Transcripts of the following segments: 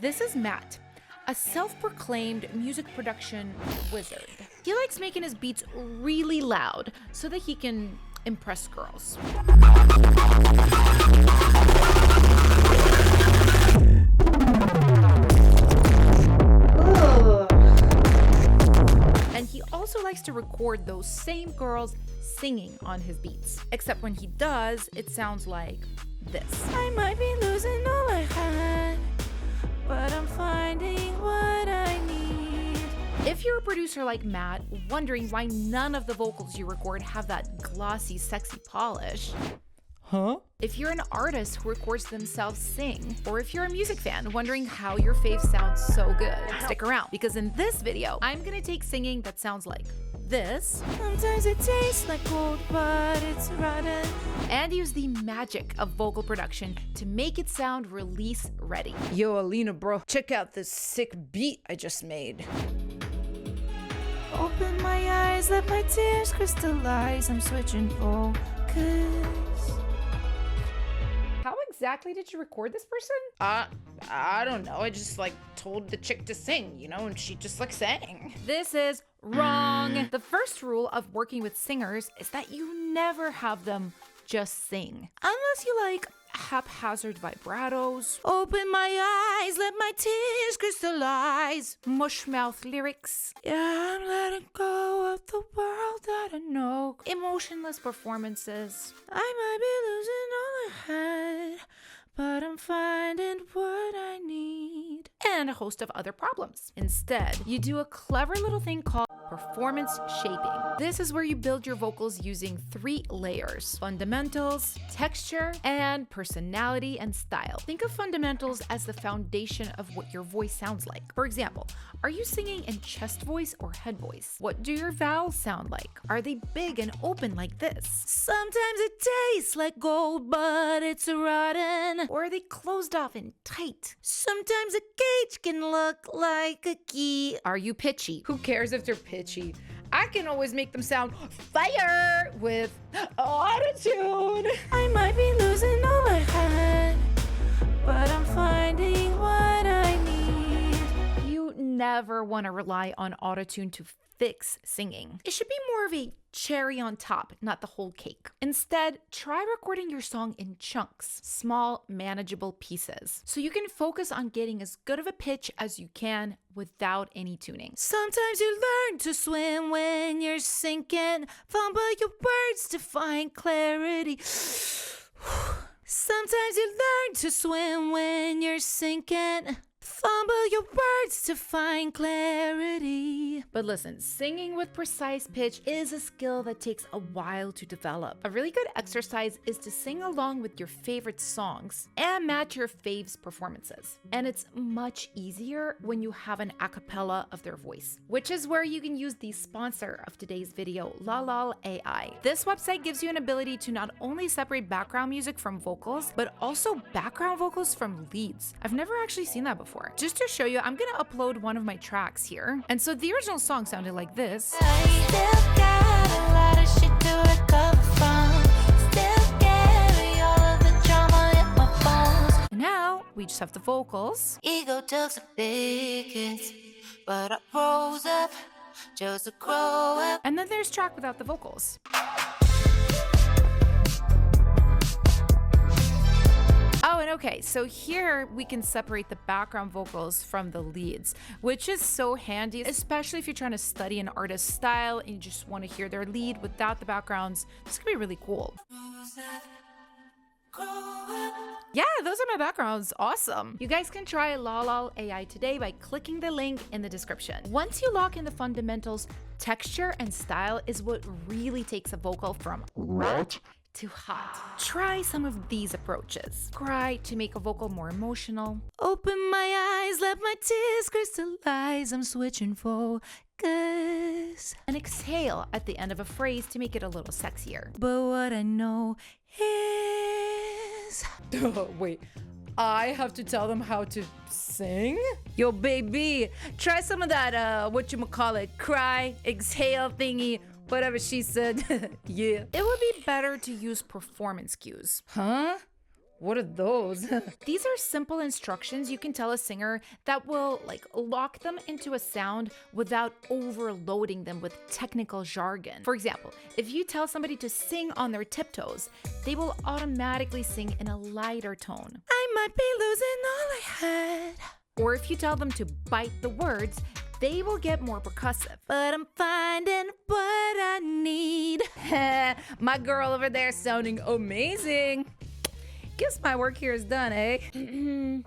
This is Matt, a self-proclaimed music production wizard. He likes making his beats really loud so that he can impress girls. And he also likes to record those same girls singing on his beats. Except when he does, it sounds like this. I might be losing all I had, but I'm finding what I need. If you're a producer like Matt, wondering why none of the vocals you record have that glossy, sexy polish, if you're an artist who records themselves sing, or if you're a music fan wondering how your fave sounds so good, stick around, because in this video, I'm gonna take singing that sounds like this. Sometimes it tastes like gold, but it's rotten. And use the magic of vocal production to make it sound release ready. Yo, Alina, bro, check out this sick beat I just made. Open my eyes, let my tears crystallize. I'm switching focus. How exactly did you record this person? I don't know. I just told the chick to sing, and she just sang. This is wrong. The first rule of working with singers is that you never have them just sing. Unless you like haphazard vibratos. Open my eyes, let my tears crystallize. Mushmouth lyrics. Yeah, I'm letting go of the world that I know. Emotionless performances. I might be losing all I had, but I'm finding what I need. And a host of other problems. Instead, you do a clever little thing called performance shaping. This is where you build your vocals using 3 layers: fundamentals, texture, and personality and style. Think of fundamentals as the foundation of what your voice sounds like. For example, are you singing in chest voice or head voice? What do your vowels sound like? Are they big and open like this? Sometimes it tastes like gold, but it's rotten. Or are they closed off and tight? Sometimes a cage can look like a key. Are you pitchy? Who cares if they're pitchy? I can always make them sound fire with autotune. I might be losing all I had, but I'm finding what I need. You never want to rely on autotune to fix singing. It should be more of a cherry on top, not the whole cake. Instead, try recording your song in chunks, small, manageable pieces, so you can focus on getting as good of a pitch as you can without any tuning. Sometimes you learn to swim when you're sinking, fumble your words to find clarity. Sometimes you learn to swim when you're sinking, fumble your words to find clarity. But listen, singing with precise pitch is a skill that takes a while to develop. A really good exercise is to sing along with your favorite songs and match your faves' performances. And it's much easier when you have an a cappella of their voice, which is where you can use the sponsor of today's video, LaLal AI. This website gives you an ability to not only separate background music from vocals, but also background vocals from leads. I've never actually seen that before. Just to show you, I'm gonna upload one of my tracks here. And so the original song sounded like this. Now we just have the vocals. Ego took some biggins, but I rose up just to grow up. And then there's track without the vocals. Oh, and okay, so here we can separate the background vocals from the leads, which is so handy, especially if you're trying to study an artist's style and you just want to hear their lead without the backgrounds. This could be really cool. Yeah, those are my backgrounds. Awesome. You guys can try LaLal AI today by clicking the link in the description. Once you lock in the fundamentals, texture and style is what really takes a vocal from what to hot. Try some of these approaches. Cry to make a vocal more emotional. Open my eyes, let my tears crystallize. I'm switching focus. And exhale at the end of a phrase to make it a little sexier. But what I know is... Wait, I have to tell them how to sing? Yo, baby, try some of that, whatchamacallit, cry, exhale thingy, whatever she said. Yeah. It would be better to use performance cues. Huh? What are those? These are simple instructions you can tell a singer that will lock them into a sound without overloading them with technical jargon. For example, if you tell somebody to sing on their tiptoes, they will automatically sing in a lighter tone. I might be losing all I had. Or if you tell them to bite the words, they will get more percussive. But I'm finding what I need. My girl over there sounding amazing. Guess my work here is done, eh?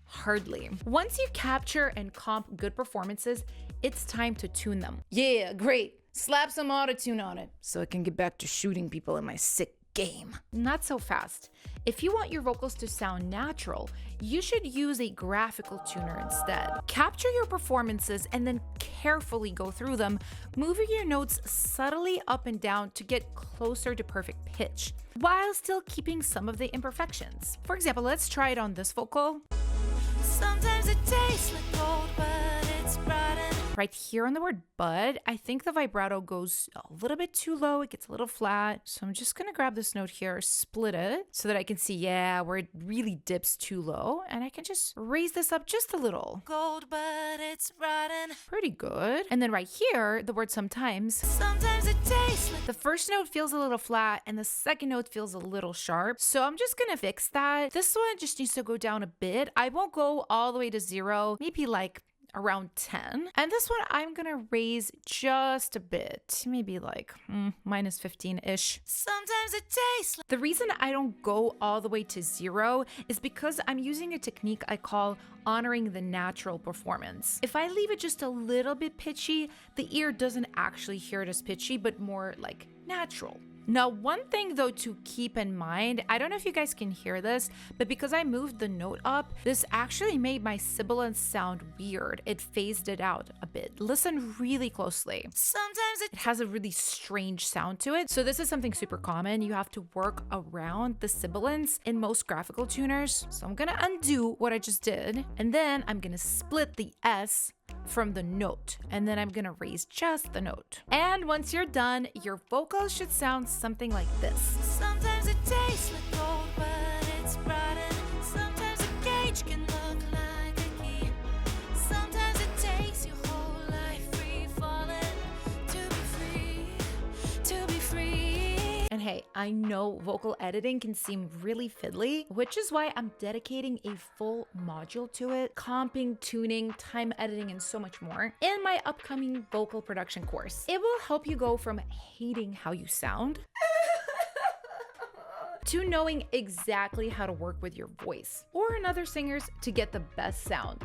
Hardly. Once you capture and comp good performances, it's time to tune them. Yeah, great. Slap some autotune on it so I can get back to shooting people in my sick game. Not so fast. If you want your vocals to sound natural, you should use a graphical tuner instead. Capture your performances and then carefully go through them, moving your notes subtly up and down to get closer to perfect pitch, while still keeping some of the imperfections. For example, let's try it on this vocal. Sometimes it tastes like gold, but it's rotten. Right here on the word bud, I think the vibrato goes a little bit too low. It gets a little flat. So I'm just gonna grab this note here, split it so that I can see, where it really dips too low. And I can just raise this up just a little. Gold, but it's rotten. Pretty good. And then right here, the word sometimes. Sometimes it tastes like... The first note feels a little flat and the second note feels a little sharp. So I'm just gonna fix that. This one just needs to go down a bit. I won't go all the way to 0, maybe around 10. And this one I'm gonna raise just a bit, maybe minus 15-ish. Sometimes it tastes like... The reason I don't go all the way to 0 is because I'm using a technique I call honoring the natural performance. If I leave it just a little bit pitchy, the ear doesn't actually hear it as pitchy, but more natural. Now, one thing though to keep in mind, I don't know if you guys can hear this, but because I moved the note up, this actually made my sibilance sound weird. It phased it out a bit. Listen really closely. Sometimes it has a really strange sound to it. So this is something super common. You have to work around the sibilance in most graphical tuners. So I'm gonna undo what I just did, and then I'm gonna split the S from the note, and then I'm gonna raise just the note. And once you're done, your vocals should sound something like this. Sometimes it tastes like gold, but it's rotten. Sometimes a gauge can look like a key. Sometimes it takes your whole life free falling to be free. And hey, I know vocal editing can seem really fiddly, which is why I'm dedicating a full module to it, comping, tuning, time editing, and so much more in my upcoming vocal production course. It will help you go from hating how you sound to knowing exactly how to work with your voice or another singer's to get the best sound.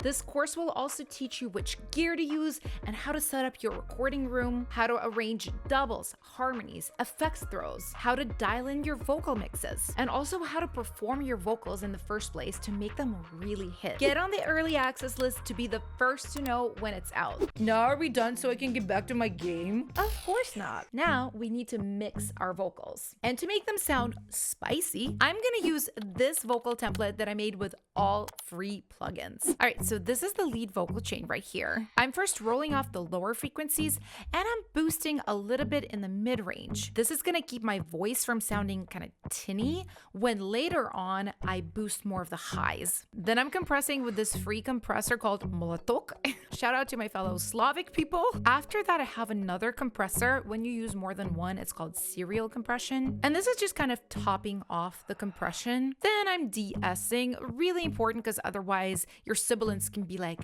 This course will also teach you which gear to use and how to set up your recording room, how to arrange doubles, harmonies, effects throws, how to dial in your vocal mixes, and also how to perform your vocals in the first place to make them really hit. Get on the early access list to be the first to know when it's out. Now are we done so I can get back to my game? Of course not. Now we need to mix our vocals. And to make them sound spicy, I'm gonna use this vocal template that I made with all free plugins. All right, so this is the lead vocal chain right here. I'm first rolling off the lower frequencies and I'm boosting a little bit in the mid-range. This is gonna keep my voice from sounding kind of tinny when later on I boost more of the highs. Then I'm compressing with this free compressor called Molotok. Shout out to my fellow Slavic people. After that, I have another compressor. When you use more than one, it's called serial compression. And this is just kind of topping off the compression. Then I'm de-essing, really important because otherwise your sibilance can be like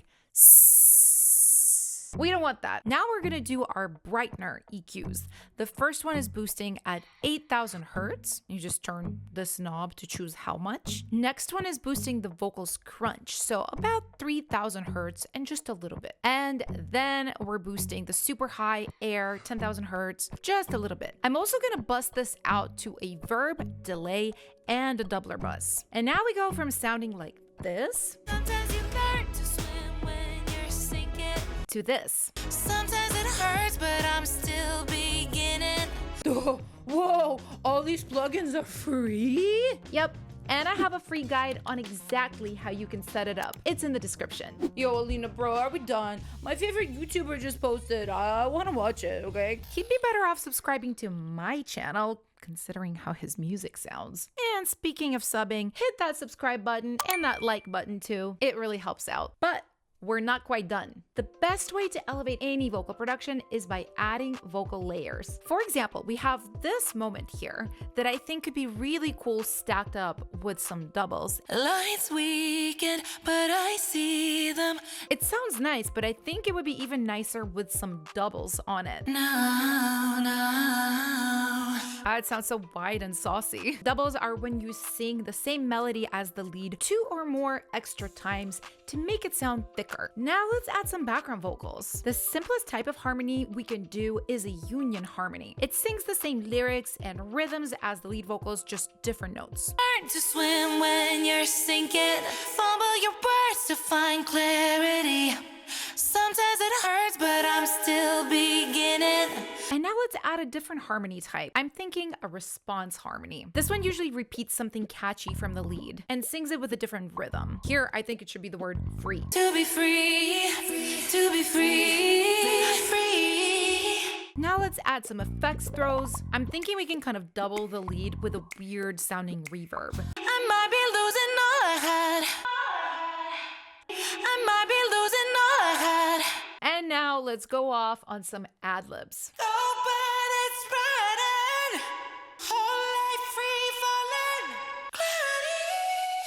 we don't want that. Now we're gonna do our brightener EQs. The first one is boosting at 8,000 hertz. You just turn this knob to choose how much. Next one is boosting the vocals crunch, so about 3,000 hertz and just a little bit. And then we're boosting the super high air, 10,000 hertz, just a little bit. I'm also gonna bust this out to a verb, delay, and a doubler bus. And now we go from sounding like this. Sometimes you learn to swim when you're sinking. To this. Sometimes it hurts, but I'm still beginning. Oh, whoa, all these plugins are free? Yep. And I have a free guide on exactly how you can set it up. It's in the description. Yo, Alina, bro, are we done? My favorite YouTuber just posted. I want to watch it, okay? He'd be better off subscribing to my channel, considering how his music sounds. And speaking of subbing, hit that subscribe button and that like button too. It really helps out. But we're not quite done. The best way to elevate any vocal production is by adding vocal layers. For example, we have this moment here that I think could be really cool stacked up with some doubles. Lights weaken, but I see them. It sounds nice, but I think it would be even nicer with some doubles on it. It sounds so wide and saucy. Doubles are when you sing the same melody as the lead 2 or more extra times to make it sound thicker. Now let's add some background vocals. The simplest type of harmony we can do is a union harmony. It sings the same lyrics and rhythms as the lead vocals, just different notes. Learn to swim when you're sinking. Fumble your words to find clarity. Sometimes it hurts, but I'm still beginning. And now let's add a different harmony type. I'm thinking a response harmony. This one usually repeats something catchy from the lead and sings it with a different rhythm. Here, I think it should be the word free. To be free, to be free, free. Now let's add some effects throws. I'm thinking we can kind of double the lead with a weird sounding reverb. I might be losing all I had. I might be losing all I had. And now let's go off on some ad-libs. Oh, but it's running. Whole life free falling. Clarity.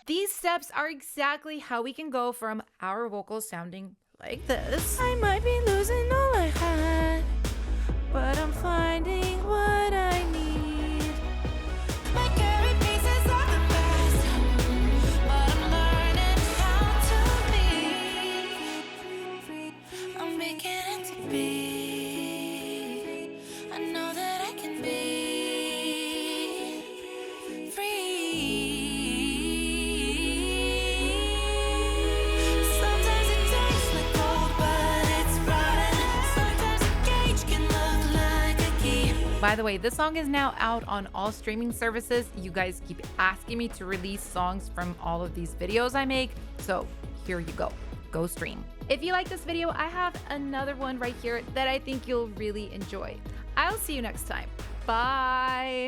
These steps are exactly how we can go from our vocals sounding like this. I might be losing all I had, but I'm finding what I need. My current pieces are the best, but I'm learning how to be. I'm beginning to be. I know that I can be free. Sometimes it tastes like gold, but it's rotten. Sometimes a cage can look like a key. By the way, this song is now out on all streaming services. You guys keep asking me to release songs from all of these videos I make, so here you go. Go stream. If you like this video, I have another one right here that I think you'll really enjoy. I'll see you next time. Bye.